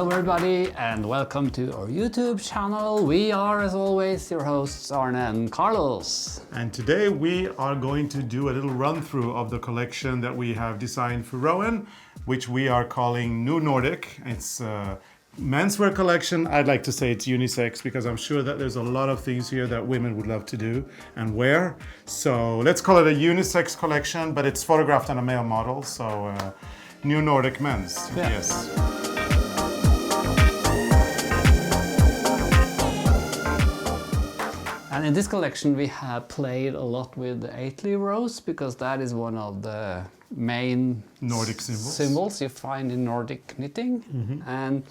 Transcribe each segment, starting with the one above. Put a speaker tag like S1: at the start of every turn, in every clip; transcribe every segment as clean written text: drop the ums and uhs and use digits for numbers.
S1: Hello everybody and welcome to our YouTube channel. We are as always your hosts Arne and Carlos.
S2: And today we are going to do a little run through of the collection that we have designed for Rowan, which we are calling New Nordic. It's a menswear collection. I'd like to say it's unisex because I'm sure that there's a lot of things here that women would love to do and wear. So let's call it a unisex collection, but it's photographed on a male model. So New Nordic Men's, yes.
S1: And in this collection we have played a lot with the 8-leaf rose because that is one of the main
S2: Nordic
S1: symbols you find in Nordic knitting. And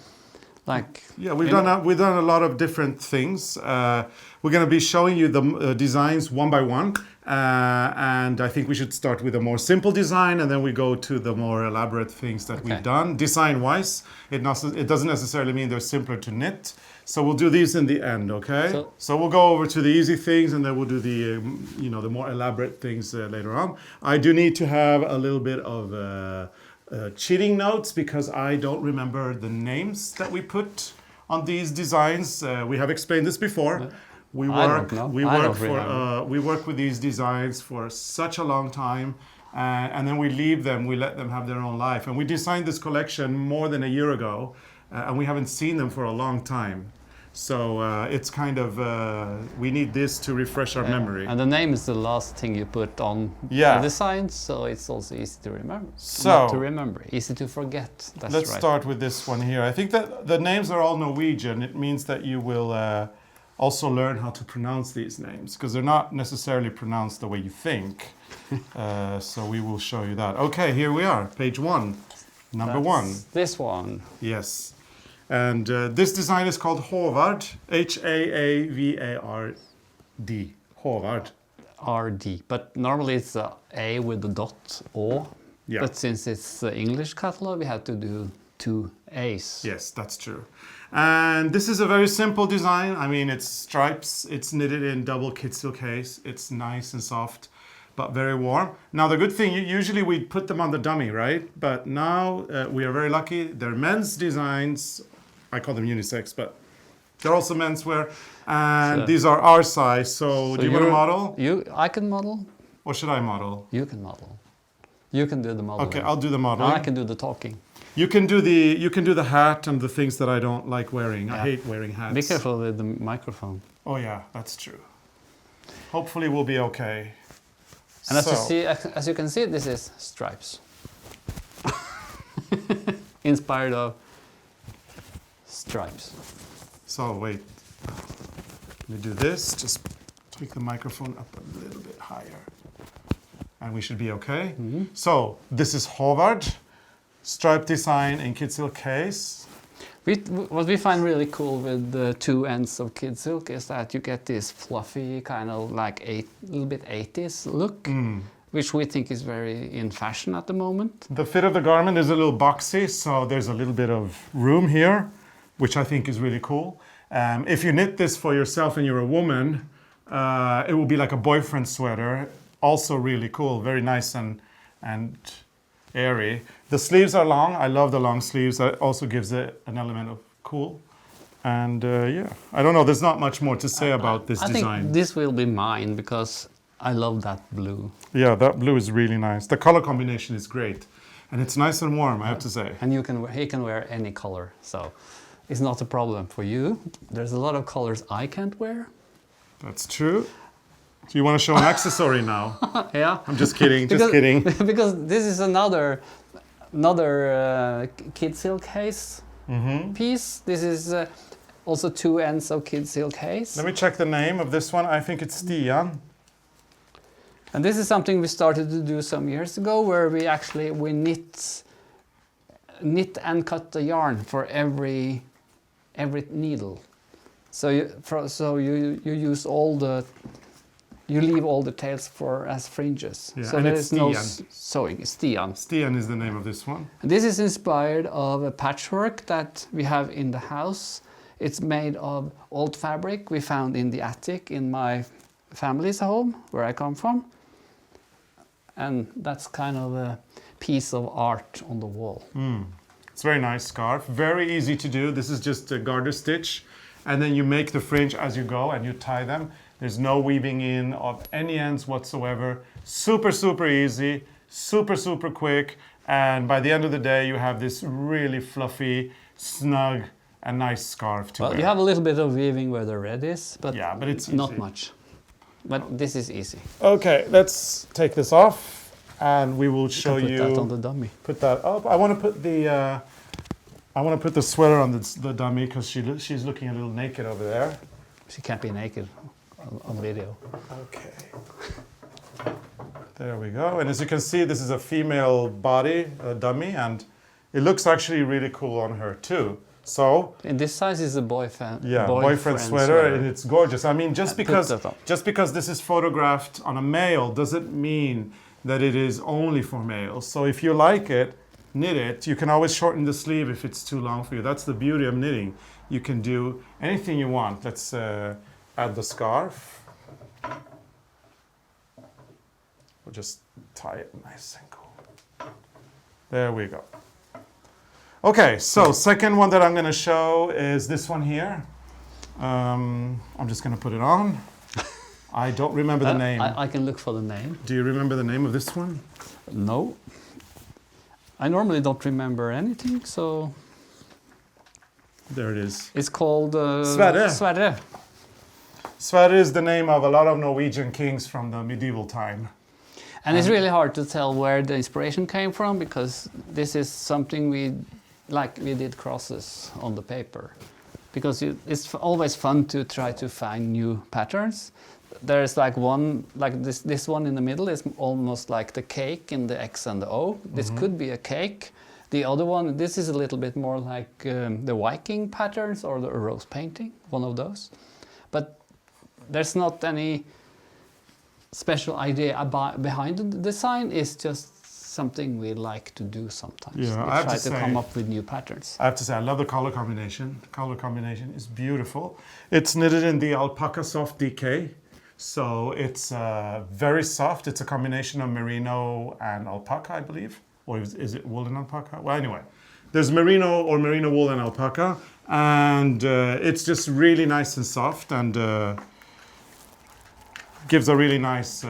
S1: like
S2: we've done a lot of different things. We're going to be showing you the designs one by one, and I think we should start with a more simple design, and then we go to the more elaborate things that we've done. Design-wise, it doesn't necessarily mean they're simpler to knit. So we'll do these in the end, okay? So we'll go over to the easy things, and then we'll do the the more elaborate things later on. I do need to have a little bit of cheating notes because I don't remember the names that we put on these designs. We have explained this before. We work with these designs for such a long time, and then we leave them. We let them have their own life. And we designed this collection more than a year ago, and we haven't seen them for a long time. So it's kind of, we need this to refresh our memory.
S1: And the name is the last thing you put on the design, so it's also easy to remember. Easy to forget.
S2: Let's start with this one here. I think that the names are all Norwegian. It means that you will also learn how to pronounce these names, because they're not necessarily pronounced the way you think. So we will show you that. Okay, here we are, page 1, number 1.
S1: This one.
S2: Yes. And this design is called Torvald, Haavard, Torvald.
S1: RD, but normally it's A with the dot O. Yeah. But since it's the English catalog, we have to do 2 A's.
S2: Yes, that's true. And this is a very simple design. I mean, it's stripes, it's knitted in double kid silk case. It's nice and soft, but very warm. Now, the good thing, usually we put them on the dummy, right? But now we are very lucky. They're men's designs. I call them unisex, but they're also menswear. And these are our size. So do you want to model?
S1: I can model.
S2: Or should I model?
S1: You can model. You can do the modeling.
S2: Okay, I'll do the modeling.
S1: I can do the talking.
S2: You can do the hat and the things that I don't like wearing. Yeah. I hate wearing hats.
S1: Be careful with the microphone.
S2: Oh yeah, that's true. Hopefully we'll be okay.
S1: And as you can see, this is stripes. Inspired of stripes.
S2: So wait, let me do this. Just take the microphone up a little bit higher, and we should be okay. So this is Torvald, stripe design in kid silk case.
S1: What we find really cool with the 2 ends of kid silk is that you get this fluffy kind of like little bit 80s look. Which we think is very in fashion at the moment.
S2: The fit of the garment is a little boxy, so there's a little bit of room here, which I think is really cool. If you knit this for yourself and you're a woman, it will be like a boyfriend sweater. Also really cool, very nice and airy. The sleeves are long. I love the long sleeves. That also gives it an element of cool. And I don't know, there's not much more to say about this design.
S1: I think this will be mine because I love that blue.
S2: Yeah, that blue is really nice. The color combination is great. And it's nice and warm, I have to say.
S1: And he can wear any color, so it's not a problem for you. There's a lot of colors I can't wear.
S2: That's true. Do you want to show an accessory now?
S1: Yeah.
S2: I'm just kidding, just kidding.
S1: Because this is another kid silk case piece. This is also 2 ends of kid silk case.
S2: Let me check the name of this one. I think it's Stian.
S1: And this is something we started to do some years ago, where we knit and cut the yarn for every needle. So you use you leave all the tails as fringes.
S2: Yeah,
S1: so
S2: and
S1: there
S2: it's
S1: is no
S2: Stian.
S1: Stian.
S2: Stian is the name of this one.
S1: And this is inspired of a patchwork that we have in the house. It's made of old fabric we found in the attic in my family's home, where I come from. And that's kind of a piece of art on the wall.
S2: It's a very nice scarf, very easy to do. This is just a garter stitch, and then you make the fringe as you go and you tie them. There's no weaving in of any ends whatsoever. Super, super easy, super, super quick. And by the end of the day, you have this really fluffy, snug, and nice scarf to wear.
S1: You have a little bit of weaving where the red is, but,
S2: yeah, but it's
S1: not
S2: easy.
S1: much. But this is easy.
S2: Okay, let's take this off, and we will show
S1: Put
S2: you.
S1: that on the dummy.
S2: Put that up. I want to put the sweater on the dummy because she's looking a little naked over there.
S1: She can't be naked on video.
S2: Okay. There we go. And as you can see, this is a female body dummy, and it looks actually really cool on her too. So
S1: in this size is a boyfriend
S2: sweater, and it's gorgeous. I mean, just because this is photographed on a male doesn't mean that it is only for males. So if you like it, knit it. You can always shorten the sleeve if it's too long for you. That's the beauty of knitting. You can do anything you want. Let's add the scarf. We'll just tie it nice and cool. There we go. Okay, so second one that I'm going to show is this one here. I'm just going to put it on. I don't remember the name.
S1: I can look for the name.
S2: Do you remember the name of this one?
S1: No. I normally don't remember anything, so...
S2: There it is.
S1: It's called...
S2: Sverre.
S1: Sverre.
S2: Sverre is the name of a lot of Norwegian kings from the medieval time.
S1: And it's really hard to tell where the inspiration came from, because this is something we did crosses on the paper. Because it's always fun to try to find new patterns. There's like one, like this one in the middle is almost like the cake in the X and the O. This could be a cake. The other one, this is a little bit more like the Viking patterns or the rose painting, one of those. But there's not any special idea behind the design. It's just something we like to do sometimes.
S2: Yeah,
S1: we try to come up with new patterns.
S2: I have to say, I love the color combination. The color combination is beautiful. It's knitted in the Alpaca Soft DK. So it's very soft. It's a combination of merino and alpaca, I believe. Or is it wool and alpaca? Well, anyway, there's merino or merino wool and alpaca. And it's just really nice and soft, and gives a really nice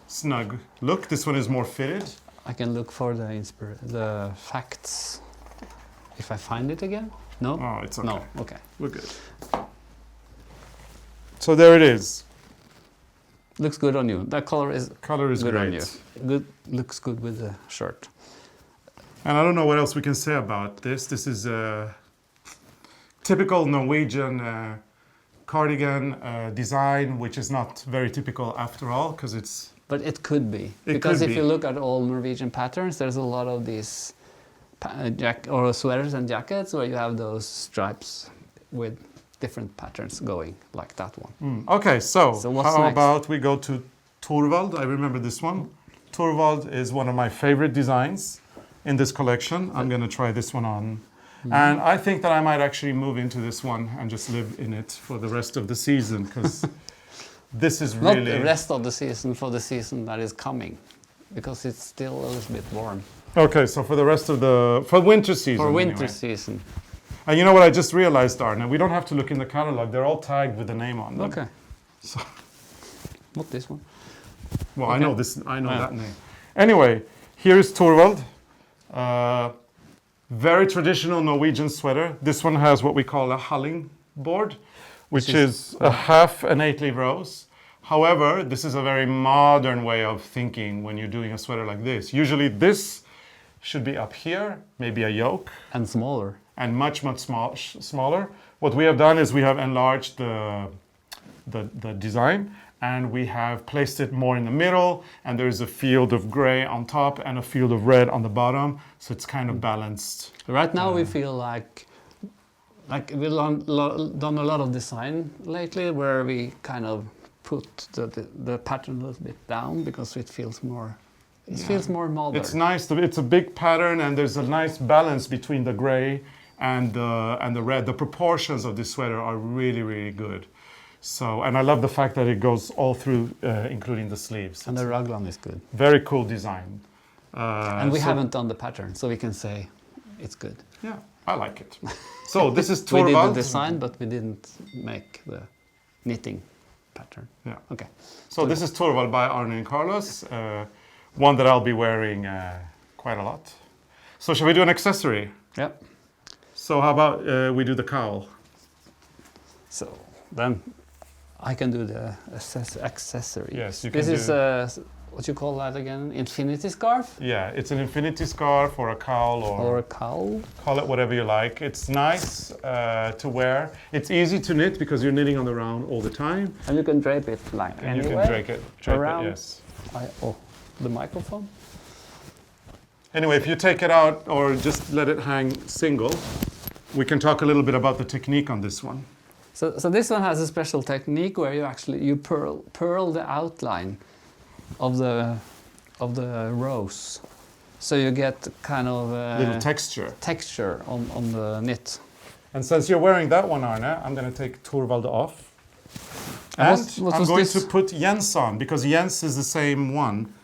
S2: snug look. This one is more fitted.
S1: I can look for the facts if I find it again. No?
S2: Oh, it's okay.
S1: No, okay.
S2: We're good. So there it is.
S1: Looks good on you. That color is good
S2: great.
S1: on you. Good, looks good with the shirt.
S2: And I don't know what else we can say about this. This is a typical Norwegian cardigan design, which is not very typical after all, because it's...
S1: But it could be. Because if you look at all Norwegian patterns, there's a lot of these sweaters and jackets where you have those stripes with different patterns going, like that one.
S2: Okay, so
S1: what's
S2: how
S1: next?
S2: about we go to Torvald? I remember this one. Torvald is one of my favorite designs in this collection. I'm going to try this one on. And I think that I might actually move into this one and just live in it for the rest of the season, because this is really...
S1: Not the rest of the season, for the season that is coming, because it's still a little bit warm.
S2: Okay, so for the rest of for winter season.
S1: For winter
S2: anyway.
S1: season.
S2: And you know what I just realized, Arne? We don't have to look in the catalog. They're all tagged with the name on them.
S1: Okay.
S2: So,
S1: Not this one.
S2: well,
S1: Okay.
S2: I know this. I know that name. Anyway, here is Torvald. Very traditional Norwegian sweater. This one has what we call a hulling board, which is a half an 8-leaf rose. However, this is a very modern way of thinking when you're doing a sweater like this. Usually this should be up here, maybe a yoke.
S1: And smaller.
S2: And much, much smaller. What we have done is we have enlarged the design, and we have placed it more in the middle, and there's a field of gray on top and a field of red on the bottom, so it's kind of balanced.
S1: Right now we feel like we've done a lot of design lately, where we kind of put the pattern a little bit down, because it feels more... It feels more modern.
S2: It's nice. It's a big pattern, and there's a nice balance between the gray and the red. The proportions of this sweater are really, really good. So, and I love the fact that it goes all through, including the sleeves.
S1: And the raglan is good.
S2: Very cool design.
S1: And we haven't done the pattern, so we can say it's good.
S2: Yeah, I like it. So this is
S1: We did
S2: Torvald.
S1: the design, but we didn't make the knitting pattern.
S2: Yeah.
S1: Okay.
S2: So this is Torvald by ARNE CARLOS, one that I'll be wearing quite a lot. So shall we do an accessory?
S1: Yeah.
S2: So how about we do the cowl?
S1: So then I can do the accessory.
S2: Yes, you can
S1: This is
S2: do-
S1: what you call that again? Infinity scarf
S2: Yeah, it's an infinity scarf or a cowl
S1: or a cowl?
S2: call it whatever you like. It's nice to wear. It's easy to knit because you're knitting on the round all the time.
S1: And you can drape it like
S2: And you
S1: anywhere.
S2: can drape
S1: around.
S2: it, yes.
S1: The microphone.
S2: Anyway, if you take it out or just let it hang single, we can talk a little bit about the technique on this one.
S1: So this one has a special technique where you purl the outline of the rows, so you get kind of a
S2: Little texture.
S1: on the knit.
S2: And since you're wearing that one, Arne, I'm going to take Torvald off. And
S1: what
S2: I'm
S1: was
S2: going
S1: this?
S2: to put Jens on, because Jens is the same one.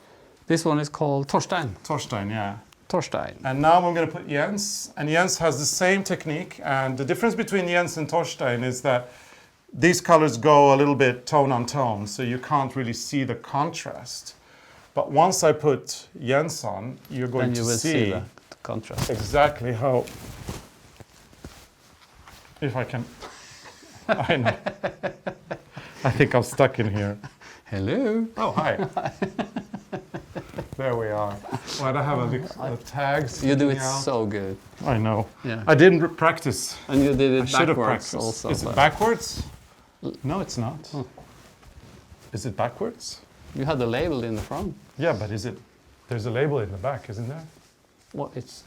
S1: This one is called Toasteen.
S2: Toasteen, yeah.
S1: Toasteen.
S2: And now I'm going to put Jens, and Jens has the same technique. And the difference between Jens and Toasteen is that these colors go a little bit tone on tone, so you can't really see the contrast. But once I put Jens on, you're going
S1: Then you
S2: to
S1: will
S2: see
S1: the contrast.
S2: exactly how, if I can, I know. I think I'm stuck in here.
S1: Hello.
S2: Oh, hi. There we are. Why do I have a tag?
S1: You do it
S2: sticking out?
S1: so good.
S2: I know.
S1: Yeah.
S2: I didn't practice.
S1: And you did
S2: I
S1: it
S2: should have
S1: backwards
S2: practiced.
S1: also.
S2: Is it
S1: but
S2: backwards? No, it's not.
S1: Oh.
S2: Is it backwards?
S1: You had the label in the front.
S2: Yeah, but is it? There's a label in the back, isn't there?
S1: Well, it's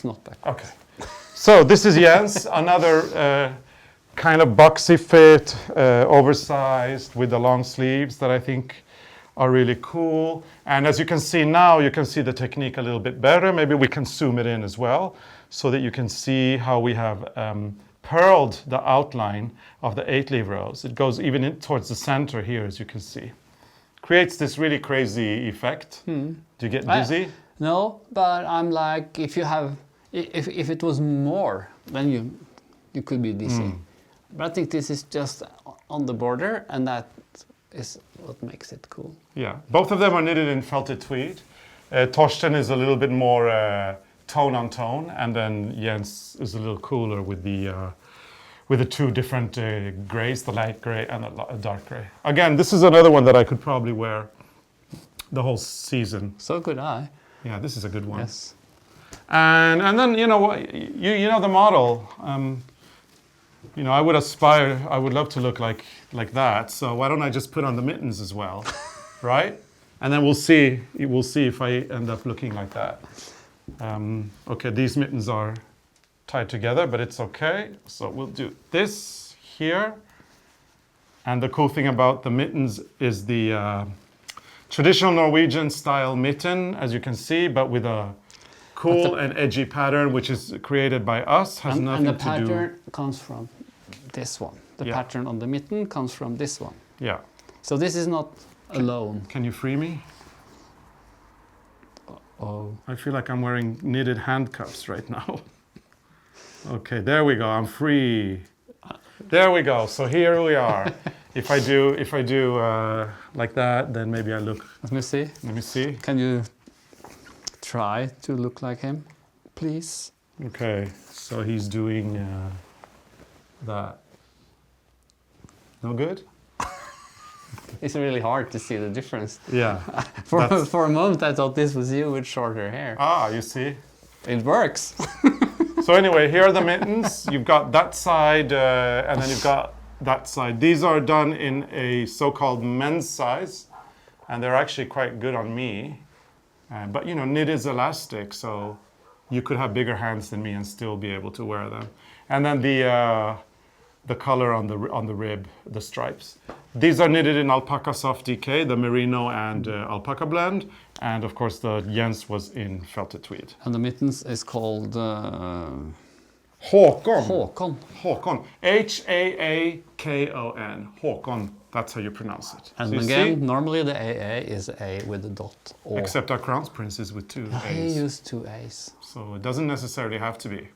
S1: not back.
S2: Okay. So this is Jens, another kind of boxy fit, oversized with the long sleeves that I think are really cool. And as you can see now, you can see the technique a little bit better. Maybe we can zoom it in as well so that you can see how we have purled the outline of the 8-leaf rows. It goes even in towards the center here, as you can see. Creates this really crazy effect. Do you get dizzy?
S1: No, but I'm like, if it was more, then you could be dizzy. But I think this is just on the border, and that is what makes it cool.
S2: Yeah, both of them are knitted in felted tweed. Torsten is a little bit more tone on tone, and then Jens is a little cooler with the two different grays, the light gray and the dark gray. Again, this is another one that I could probably wear the whole season.
S1: So could I.
S2: Yeah, this is a good one.
S1: Yes.
S2: And then you know what, you know the model. You know, I would love to look like that. So why don't I just put on the mittens as well, right? And then we'll see if I end up looking like that. Okay, these mittens are tied together, but it's okay. So we'll do this here. And the cool thing about the mittens is the traditional Norwegian style mitten, as you can see, but with a cool and edgy pattern, which is created by us, has nothing
S1: and the
S2: to do.
S1: pattern comes from this one. The pattern on the mitten comes from this one.
S2: Yeah.
S1: So this is not alone.
S2: Can you free me?
S1: Oh.
S2: I feel like I'm wearing knitted handcuffs right now. Okay, there we go. I'm free. There we go. So here we are. If I do like that, then maybe I look.
S1: Let me see.
S2: Let me see.
S1: Can you try to look like him, please?
S2: Okay, so he's doing that. No good?
S1: It's really hard to see the difference.
S2: Yeah.
S1: For a moment, I thought this was you with shorter hair.
S2: Ah, you see.
S1: It works.
S2: So anyway, here are the mittens. You've got that side, and then you've got that side. These are done in a so-called men's size, and they're actually quite good on me. But you know, knit is elastic, so you could have bigger hands than me and still be able to wear them. And then the color on the rib, the stripes. These are knitted in alpaca soft DK, the merino and alpaca blend, and of course the Jens was in felted tweed.
S1: And the mittens is called
S2: Håkon.
S1: Håkon.
S2: Håkon. H-A-A-K-O-N. Håkon. That's how you pronounce it.
S1: And
S2: So you
S1: again,
S2: see?
S1: normally the A is A with a dot. Or.
S2: Except our Crown Prince is with 2
S1: He
S2: A's.
S1: used 2 A's.
S2: So it doesn't necessarily have to be.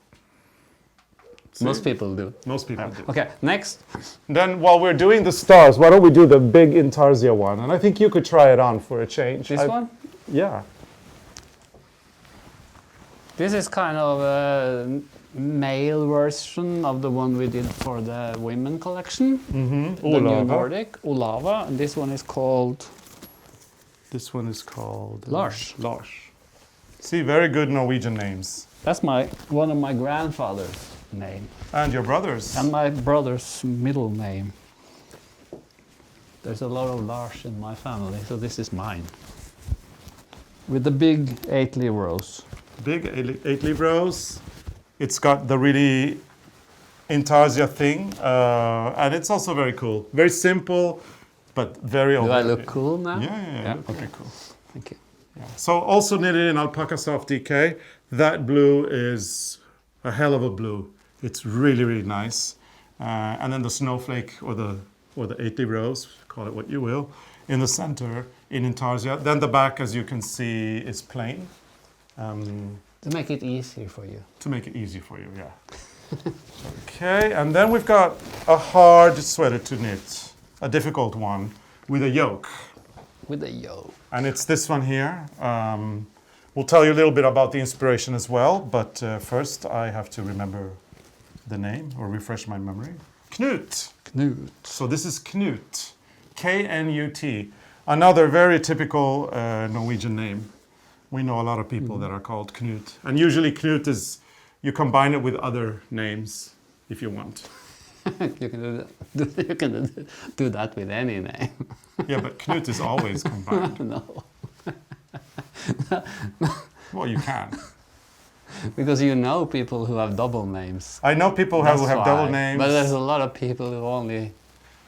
S2: See?
S1: Most people do.
S2: Most people do.
S1: Okay, next.
S2: Then while we're doing the stars, why don't we do the big Intarsia one? And I think you could try it on for a change.
S1: This one?
S2: Yeah.
S1: This is kind of a male version of the one we did for the women collection.
S2: Mm-hmm.
S1: The new Nordic, Olava. And this one is called
S2: This one is called
S1: LArche.
S2: LArche. See, very good Norwegian names.
S1: That's one of my grandfather's name.
S2: And your brothers.
S1: And my brother's middle name. There's a lot of LArche in my family, so this is mine. With the big 8-leaf rose.
S2: Big 8-leaf rose. It's got the really Intarsia thing. And it's also very cool. Very simple, but very
S1: Do I look cool now?
S2: Yeah, you look
S1: Okay.
S2: very cool.
S1: Thank you.
S2: Yeah. So also knitted in alpaca soft DK. That blue is a hell of a blue. It's really, really nice. And then the snowflake or the 8-leaf rose, call it what you will, in the center in Intarsia. Then the back, as you can see, is plain.
S1: To make it easier for you.
S2: To make it easy for you, yeah. Okay, and then we've got a hard sweater to knit, a difficult one with a yoke.
S1: With a yoke.
S2: And it's this one here. We'll tell you a little bit about the inspiration as well, but first I have to remember the name or refresh my memory. Knut.
S1: Knut.
S2: So this is Knut. K-N-U-T. Another very typical Norwegian name. We know a lot of people that are called Knut. And usually Knut is, you combine it with other names if you want.
S1: You can do that with any name.
S2: Yeah, but Knut is always combined.
S1: No.
S2: Well, you can.
S1: Because you know people who have double names.
S2: I know people who have double
S1: why.
S2: names.
S1: But there's a lot of people who only...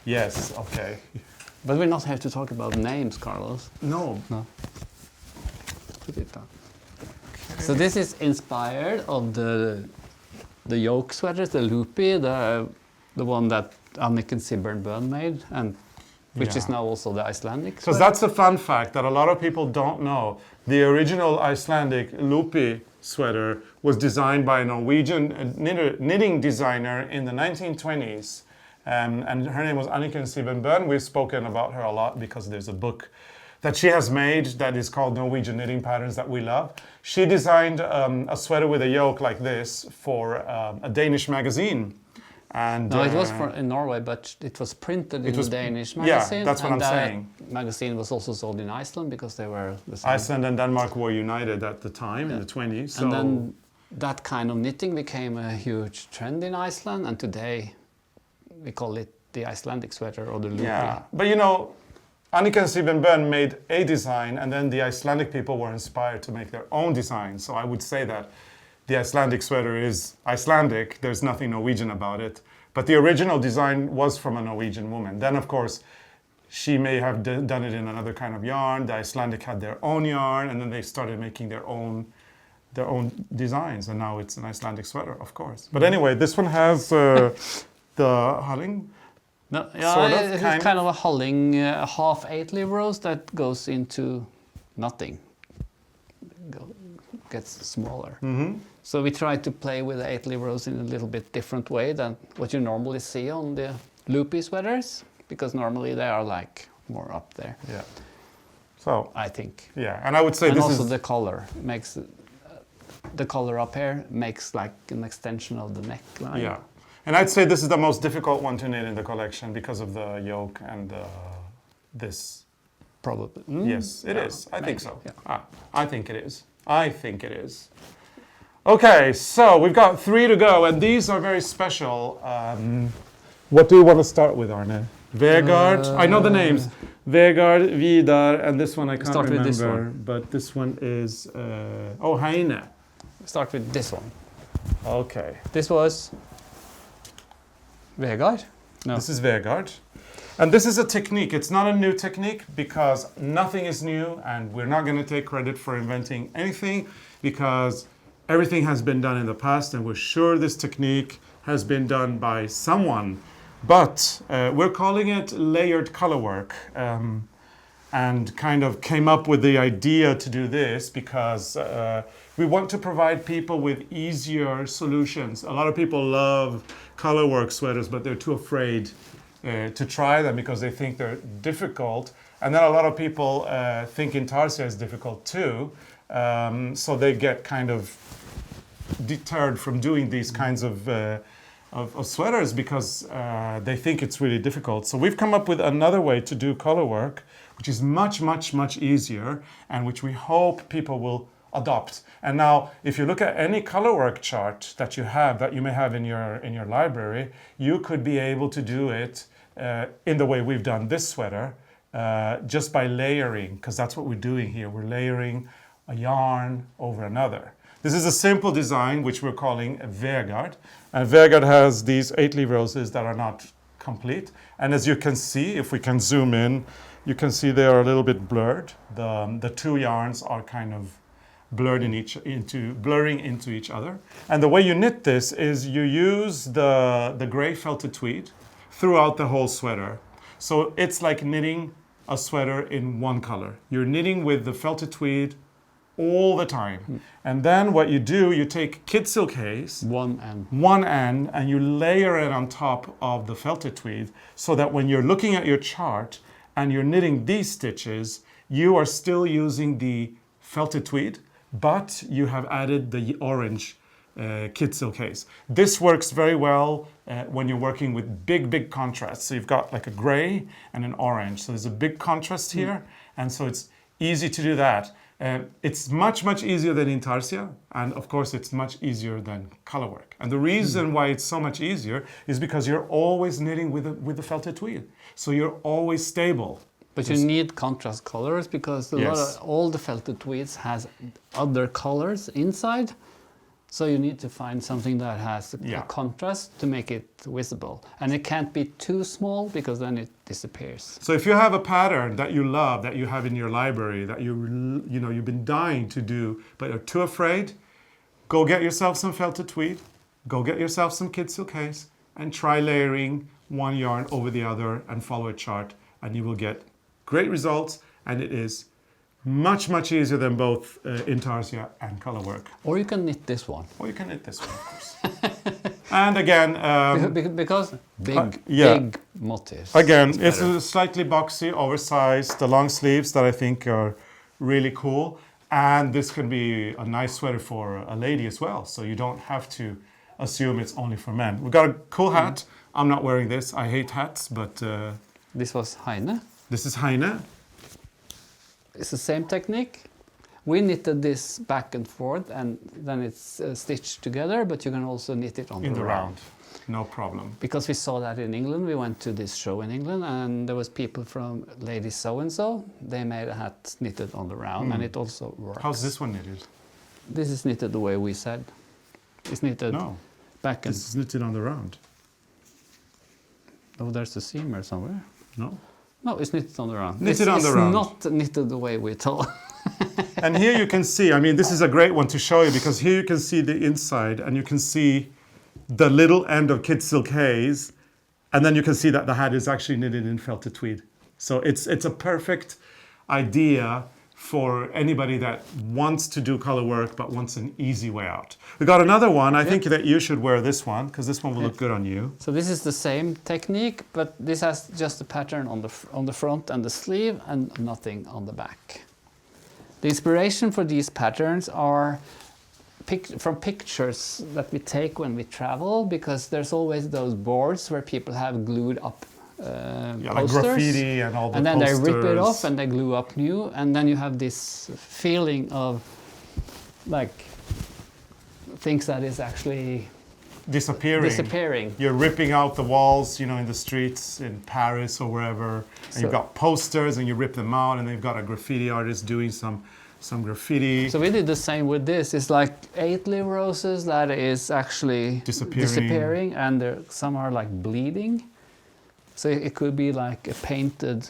S2: Yes, okay.
S1: But we not have to talk about names, Carlos.
S2: No.
S1: No. Put it down. Okay. So this is inspired of the yoke sweaters, the loopy, the one that Anniken Sibern made, and which is now also the Icelandic sweater.
S2: Because that's a fun fact that a lot of people don't know. The original Icelandic loopy sweater was designed by a Norwegian knitting designer in the 1920s. And her name was Anniken Sibern. We've spoken about her a lot because there's a book that she has made that is called Norwegian Knitting Patterns that we love. She designed a sweater with a yoke like this for a Danish magazine. And,
S1: no, it was in Norway, but it was printed in a Danish magazine.
S2: Yeah, that's what I'm saying.
S1: Magazine was also sold in Iceland because they were the same.
S2: Iceland and Denmark were united at the time in the 20s. So.
S1: And then that kind of knitting became a huge trend in Iceland, and today we call it the Icelandic sweater or the loopy.
S2: Yeah, but you know, Anniken Sibern made a design, and then the Icelandic people were inspired to make their own design. So I would say that the Icelandic sweater is Icelandic. There's nothing Norwegian about it. But the original design was from a Norwegian woman. Then, of course, she may have done it in another kind of yarn. The Icelandic had their own yarn, and then they started making their own designs. And now it's an Icelandic sweater, of course. But anyway, this one has the hulling.
S1: No, yeah,
S2: sort of,
S1: it's kind of a hulling, half 8-leaf rose that goes into nothing. Gets smaller.
S2: Mm-hmm.
S1: So we tried to play with the 8-leaf rose in a little bit different way than what you normally see on the loopy sweaters, because normally they are like more up there.
S2: Yeah. So
S1: I think.
S2: Yeah, and I would say
S1: and
S2: this
S1: also
S2: is
S1: the color makes the color up here makes like an extension of the neckline.
S2: Yeah, and I'd say this is the most difficult one to knit in the collection because of the yoke and this.
S1: Probably.
S2: Yes, it is. I think so.
S1: Yeah.
S2: I think it is. I think it is. Okay, so we've got 3 to go, and these are very special. What do you want to start with, Arne? Vegard, I know the names. Vegard, Vidar, and this one I can't
S1: start
S2: remember.
S1: with this one.
S2: But this one is, Heine.
S1: Start with this one.
S2: Okay.
S1: This was Vegard? No.
S2: This is Vegard. And this is a technique. It's not a new technique because nothing is new, and we're not going to take credit for inventing anything because everything has been done in the past, and we're sure this technique has been done by someone. But we're calling it layered color work, and kind of came up with the idea to do this because we want to provide people with easier solutions. A lot of people love color work sweaters, but they're too afraid to try them because they think they're difficult. And then a lot of people think intarsia is difficult too, so they get kind of deterred from doing these kinds of sweaters because they think it's really difficult. So we've come up with another way to do color work, which is much, much, much easier, and which we hope people will adopt. And now, if you look at any color work chart that you may have in your library, you could be able to do it in the way we've done this sweater, just by layering, because that's what we're doing here. We're layering a yarn over another. This is a simple design which we're calling a Vegard. And Vegard has these 8-leaf roses that are not complete. And as you can see, if we can zoom in, you can see they are a little bit blurred. The two yarns are kind of blurring into each other. And the way you knit this is you use the gray felted tweed throughout the whole sweater. So it's like knitting a sweater in one color. You're knitting with the felted tweed all the time. And then what you do, you take kid silk haze, one end, and you layer it on top of the felted tweed, so that when you're looking at your chart and you're knitting these stitches, you are still using the felted tweed, but you have added the orange kid silk haze. This works very well when you're working with big contrasts. So you've got like a gray and an orange. So there's a big contrast here, and so it's easy to do that. It's much easier than intarsia, and of course it's much easier than color work. And the reason why it's so much easier is because you're always knitting with the felted tweed, so you're always stable.
S1: But you need contrast colors because all the felted tweeds has other colors inside. So you need to find something that has a contrast to make it visible. And it can't be too small because then it disappears.
S2: So if you have a pattern that you love, that you have in your library, that you've been dying to do, but you're too afraid, go get yourself some felted tweed, go get yourself some kid silk haze, and try layering one yarn over the other and follow a chart, and you will get great results. And it is much easier than both intarsia and color work.
S1: Or you can knit this one.
S2: Or you can knit this one, of course. And again,
S1: because big motifs.
S2: Again, it's a slightly boxy, oversized, the long sleeves that I think are really cool. And this can be a nice sweater for a lady as well. So you don't have to assume it's only for men. We've got a cool hat. I'm not wearing this. I hate hats, but
S1: this was Heine.
S2: This is Heine.
S1: It's the same technique. We knitted this back and forth, and then it's stitched together, but you can also knit it on the round.
S2: No problem.
S1: Because we saw that in England. We went to this show in England, and there was people from Lady So-and-so. They made a hat knitted on the round, and it also works.
S2: How's this one knitted?
S1: This is knitted the way we said. It's knitted back and...
S2: This is knitted on the round.
S1: Oh, there's a seam or somewhere.
S2: No?
S1: No, it's knitted on the round.
S2: Knitted on the round.
S1: It's not knitted the way we told.
S2: And here you can see, I mean, this is a great one to show you, because here you can see the inside, and you can see the little end of kid silk haze, and then you can see that the hat is actually knitted in felted tweed. So it's a perfect idea for anybody that wants to do color work but wants an easy way out. We got another one. I think that you should wear this one, because this one will look good on you.
S1: So this is the same technique, but this has just a pattern on the front and the sleeve, and nothing on the back. The inspiration for these patterns are from pictures that we take when we travel, because there's always those boards where people have glued up posters,
S2: like graffiti and all the
S1: and then
S2: posters.
S1: They rip it off and they glue up new, and then you have this feeling of like things that is actually disappearing. You're
S2: ripping out the walls, in the streets in Paris or wherever, and you've got posters and you rip them out, and they've got a graffiti artist doing some graffiti.
S1: So we did the same with this. It's like 8-leaf roses that is actually disappearing, and some are like bleeding. So it could be like a painted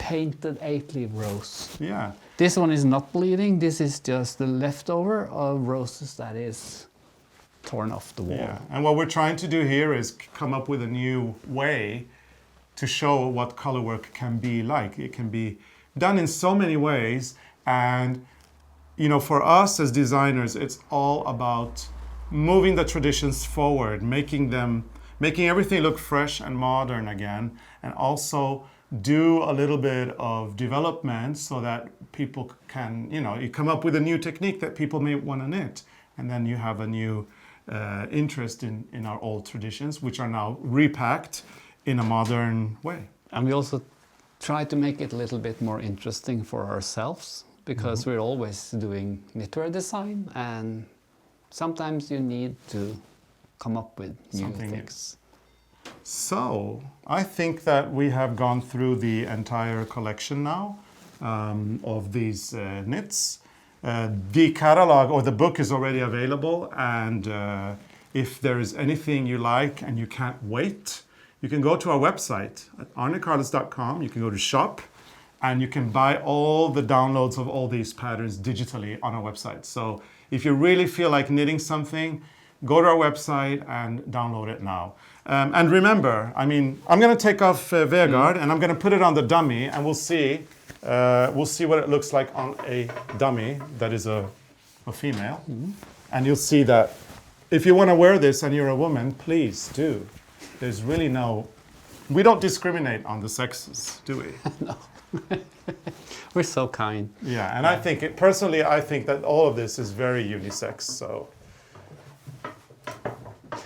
S1: 8-leaf rose.
S2: Yeah,
S1: This one is not bleeding. This is just the leftover of roses that is torn off the wall.
S2: Yeah, and what we're trying to do here is come up with a new way to show what color work can be like. It can be done in so many ways, and you know, for us as designers, it's all about moving the traditions forward, making everything look fresh and modern again, and also do a little bit of development so that people can, you know, you come up with a new technique that people may want to knit, and then you have a new interest in our old traditions, which are now repacked in a modern way.
S1: And we also try to make it a little bit more interesting for ourselves, because we're always doing knitwear design, and sometimes you need to come up with new things.
S2: So I think that we have gone through the entire collection now of these knits. The catalog or the book is already available, and if there is anything you like and you can't wait, you can go to our website at arnecarlos.com. You can go to shop, and you can buy all the downloads of all these patterns digitally on our website. So if you really feel like knitting something, go to our website and download it now. And remember, I mean, I'm going to take off Vegard and I'm going to put it on the dummy, and we'll see what it looks like on a dummy that is a female. And you'll see that if you want to wear this and you're a woman, please do. There's really we don't discriminate on the sexes, do we?
S1: No. We're so kind.
S2: Yeah, and I think, personally, I think that all of this is very unisex, so.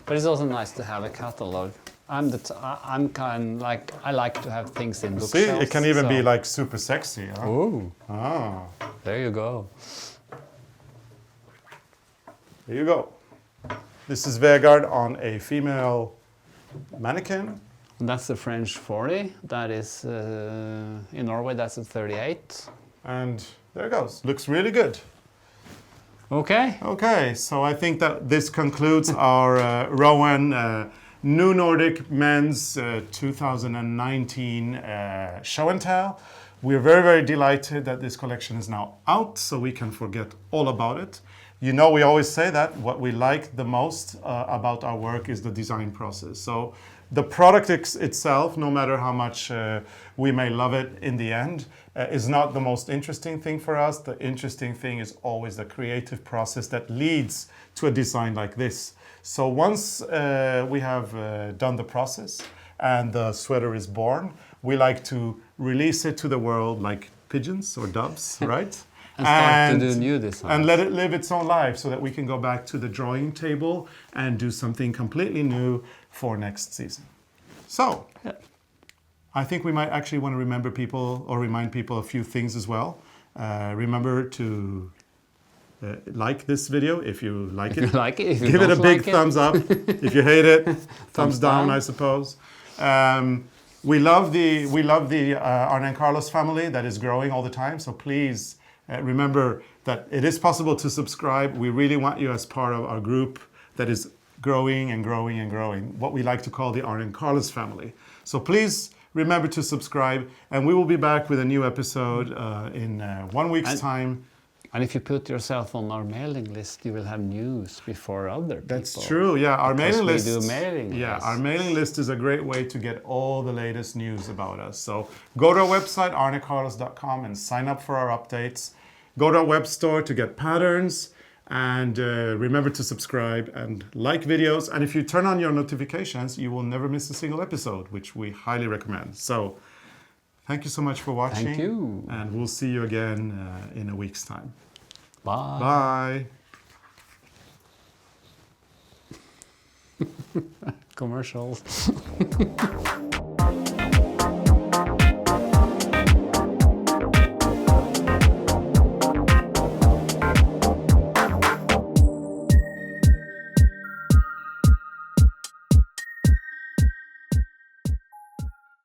S1: But it's also nice to have a catalog. I'm kind like, I like to have things in bookshelves.
S2: See, it can even be like super sexy. Huh?
S1: Ooh.
S2: Ah.
S1: There you go.
S2: There you go. This is Vegard on a female mannequin.
S1: And that's the French 40. That is, in Norway, that's a 38.
S2: And there it goes. Looks really good.
S1: Okay.
S2: Okay, so I think that this concludes our Rowan New Nordic Men's 2019 show and tell. We're very, very delighted that this collection is now out, so we can forget all about it. You know, we always say that what we like the most about our work is the design process. So the product itself, no matter how much we may love it in the end, is not the most interesting thing for us. The interesting thing is always the creative process that leads to a design like this. So once we have done the process and the sweater is born, we like to release it to the world like pigeons or doves, right?
S1: And start to do new designs.
S2: And let it live its own life so that we can go back to the drawing table and do something completely new for next season. So,
S1: yeah.
S2: I think we might actually want to remember people or remind people a few things as well. Remember to like this video if you like it.
S1: If you like it. If you
S2: give it a big
S1: like
S2: thumbs up. If you hate it, thumbs down, I suppose. We love the ARNE CARLOS family that is growing all the time. So please remember that it is possible to subscribe. We really want you as part of our group that is growing and growing and growing, what we like to call the ARNE CARLOS family. So please remember to subscribe, and we will be back with a new episode in 1 week's time.
S1: And if you put yourself on our mailing list, you will have news before other people.
S2: That's true, yeah. Our mailing list.
S1: We do mailing lists.
S2: Our mailing list is a great way to get all the latest news about us. So go to our website, arnecarlos.com, and sign up for our updates. Go to our web store to get patterns, and remember to subscribe and like videos. And if you turn on your notifications, you will never miss a single episode, which we highly recommend. So thank you so much for watching.
S1: Thank you.
S2: And we'll see you again in a week's time.
S1: Bye.
S2: Bye.
S1: Commercials.